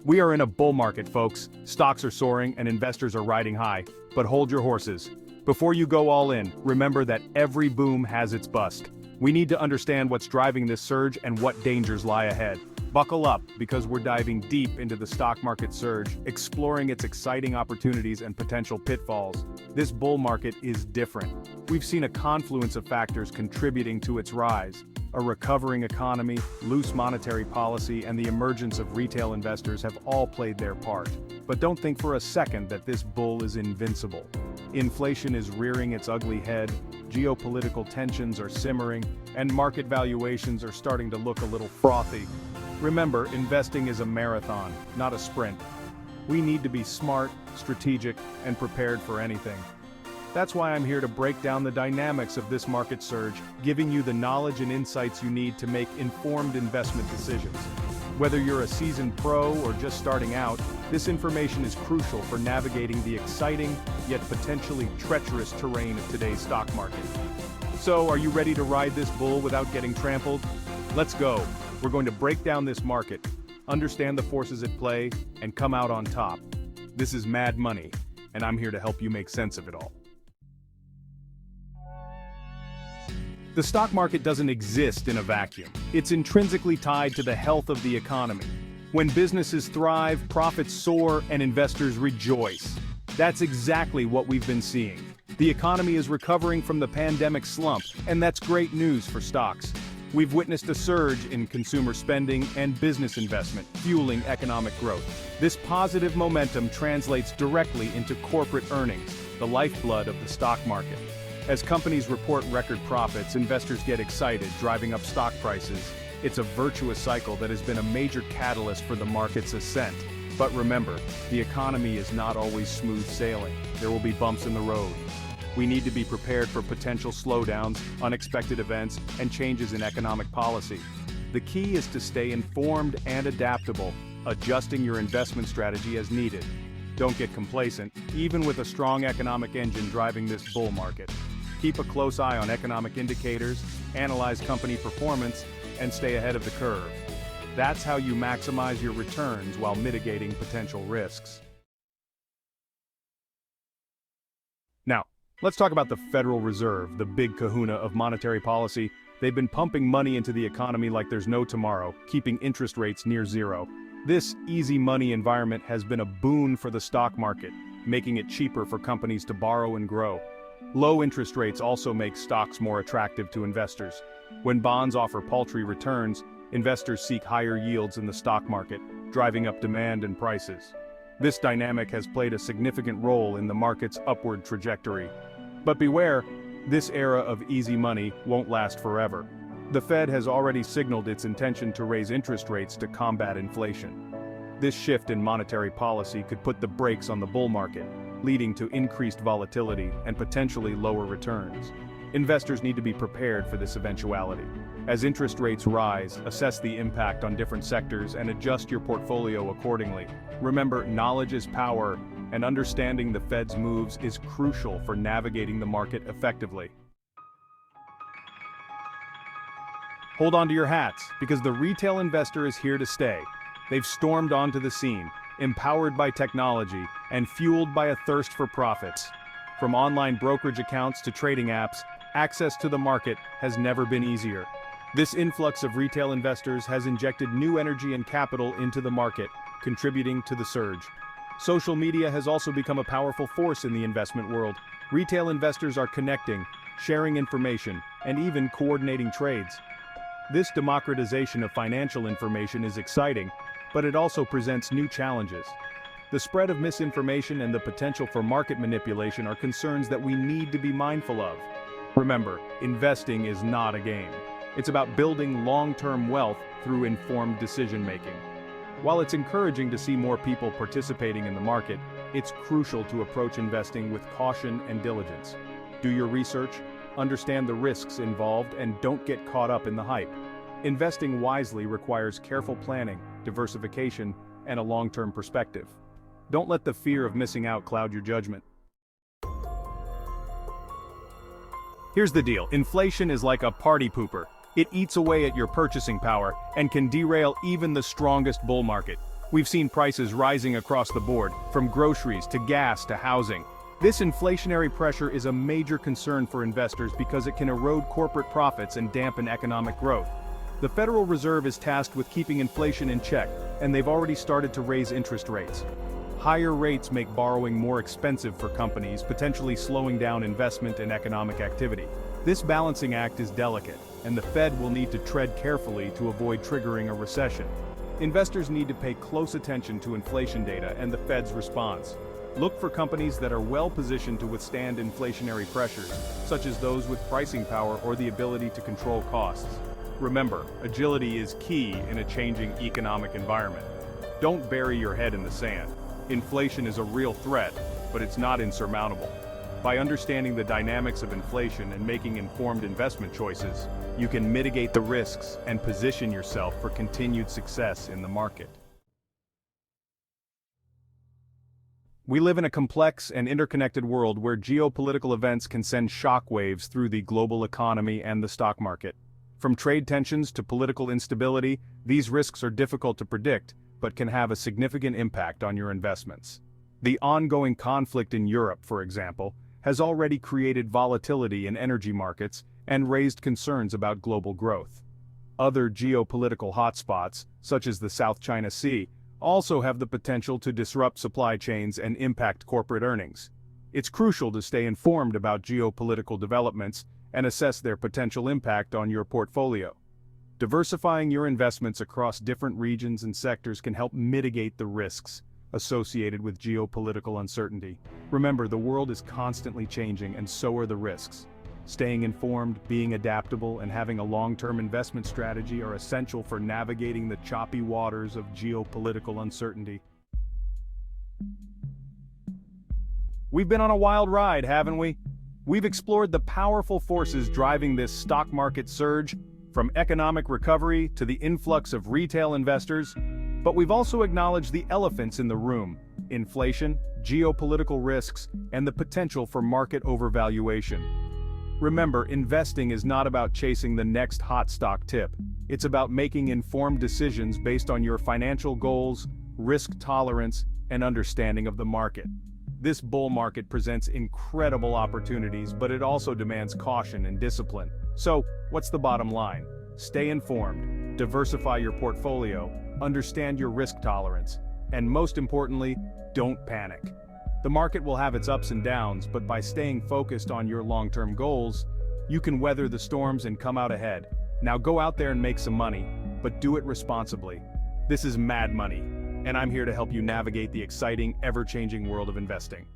We are in a bull market, folks. Stocks are soaring and investors are riding high. But hold your horses. Before you go all in, remember that every boom has its bust. We need to understand what's driving this surge and what dangers lie ahead. Buckle up, because we're diving deep into the stock market surge, exploring its exciting opportunities and potential pitfalls. This bull market is different. We've seen a confluence of factors contributing to its rise. A recovering economy, loose monetary policy, and the emergence of retail investors have all played their part. But don't think for a second that this bull is invincible. Inflation is rearing its ugly head, geopolitical tensions are simmering, and market valuations are starting to look a little frothy. Remember, investing is a marathon, not a sprint. We need to be smart, strategic, and prepared for anything. That's why I'm here to break down the dynamics of this market surge, giving you the knowledge and insights you need to make informed investment decisions. Whether you're a seasoned pro or just starting out, this information is crucial for navigating the exciting, yet potentially treacherous terrain of today's stock market. So, are you ready to ride this bull without getting trampled? Let's go. We're going to break down this market, understand the forces at play, and come out on top. This is Mad Money, and I'm here to help you make sense of it all. The stock market doesn't exist in a vacuum. It's intrinsically tied to the health of the economy. When businesses thrive, profits soar, and investors rejoice. That's exactly what we've been seeing. The economy is recovering from the pandemic slump, and that's great news for stocks. We've witnessed a surge in consumer spending and business investment, fueling economic growth. This positive momentum translates directly into corporate earnings, the lifeblood of the stock market. As companies report record profits, investors get excited, driving up stock prices. It's a virtuous cycle that has been a major catalyst for the market's ascent. But remember, the economy is not always smooth sailing. There will be bumps in the road. We need to be prepared for potential slowdowns, unexpected events, and changes in economic policy. The key is to stay informed and adaptable, adjusting your investment strategy as needed. Don't get complacent, even with a strong economic engine driving this bull market. Keep a close eye on economic indicators, analyze company performance, and stay ahead of the curve. That's how you maximize your returns while mitigating potential risks. Now, let's talk about the Federal Reserve, the big kahuna of monetary policy. They've been pumping money into the economy like there's no tomorrow, keeping interest rates near zero. This easy money environment has been a boon for the stock market, making it cheaper for companies to borrow and grow. Low interest rates also make stocks more attractive to investors. When bonds offer paltry returns, investors seek higher yields in the stock market, driving up demand and prices. This dynamic has played a significant role in the market's upward trajectory. But beware, this era of easy money won't last forever. The Fed has already signaled its intention to raise interest rates to combat inflation. This shift in monetary policy could put the brakes on the bull market, leading to increased volatility and potentially lower returns. Investors need to be prepared for this eventuality. As interest rates rise, assess the impact on different sectors and adjust your portfolio accordingly. Remember, knowledge is power, and understanding the Fed's moves is crucial for navigating the market effectively. Hold on to your hats, because the retail investor is here to stay. They've stormed onto the scene, empowered by technology and fueled by a thirst for profits. From online brokerage accounts to trading apps, access to the market has never been easier. This influx of retail investors has injected new energy and capital into the market, contributing to the surge. Social media has also become a powerful force in the investment world. Retail investors are connecting, sharing information, and even coordinating trades. This democratization of financial information is exciting, but it also presents new challenges. The spread of misinformation and the potential for market manipulation are concerns that we need to be mindful of. Remember, investing is not a game. It's about building long-term wealth through informed decision-making. While it's encouraging to see more people participating in the market, it's crucial to approach investing with caution and diligence. Do your research, understand the risks involved, and don't get caught up in the hype. Investing wisely requires careful planning, diversification, and a long-term perspective. Don't let the fear of missing out cloud your judgment. Here's the deal. Inflation is like a party pooper. It eats away at your purchasing power and can derail even the strongest bull market. We've seen prices rising across the board, from groceries to gas to housing. This inflationary pressure is a major concern for investors because it can erode corporate profits and dampen economic growth. The Federal Reserve is tasked with keeping inflation in check, and they've already started to raise interest rates. Higher rates make borrowing more expensive for companies, potentially slowing down investment and economic activity. This balancing act is delicate, and the Fed will need to tread carefully to avoid triggering a recession. Investors need to pay close attention to inflation data and the Fed's response. Look for companies that are well positioned to withstand inflationary pressures, such as those with pricing power or the ability to control costs. Remember, agility is key in a changing economic environment. Don't bury your head in the sand. Inflation is a real threat, but it's not insurmountable. By understanding the dynamics of inflation and making informed investment choices, you can mitigate the risks and position yourself for continued success in the market. We live in a complex and interconnected world where geopolitical events can send shockwaves through the global economy and the stock market. From trade tensions to political instability, these risks are difficult to predict, but can have a significant impact on your investments. The ongoing conflict in Europe, for example, has already created volatility in energy markets and raised concerns about global growth. Other geopolitical hotspots, such as the South China Sea, also have the potential to disrupt supply chains and impact corporate earnings. It's crucial to stay informed about geopolitical developments and assess their potential impact on your portfolio. Diversifying your investments across different regions and sectors can help mitigate the risks associated with geopolitical uncertainty. Remember, the world is constantly changing, and so are the risks. Staying informed, being adaptable, and having a long-term investment strategy are essential for navigating the choppy waters of geopolitical uncertainty. We've been on a wild ride, haven't we? We've explored the powerful forces driving this stock market surge, from economic recovery to the influx of retail investors, but we've also acknowledged the elephants in the room: inflation, geopolitical risks, and the potential for market overvaluation. Remember, investing is not about chasing the next hot stock tip. It's about making informed decisions based on your financial goals, risk tolerance, and understanding of the market. This bull market presents incredible opportunities, but it also demands caution and discipline. So, what's the bottom line? Stay informed, diversify your portfolio, understand your risk tolerance, and most importantly, don't panic. The market will have its ups and downs, but by staying focused on your long-term goals, you can weather the storms and come out ahead. Now go out there and make some money, but do it responsibly. This is Mad Money, and I'm here to help you navigate the exciting, ever-changing world of investing.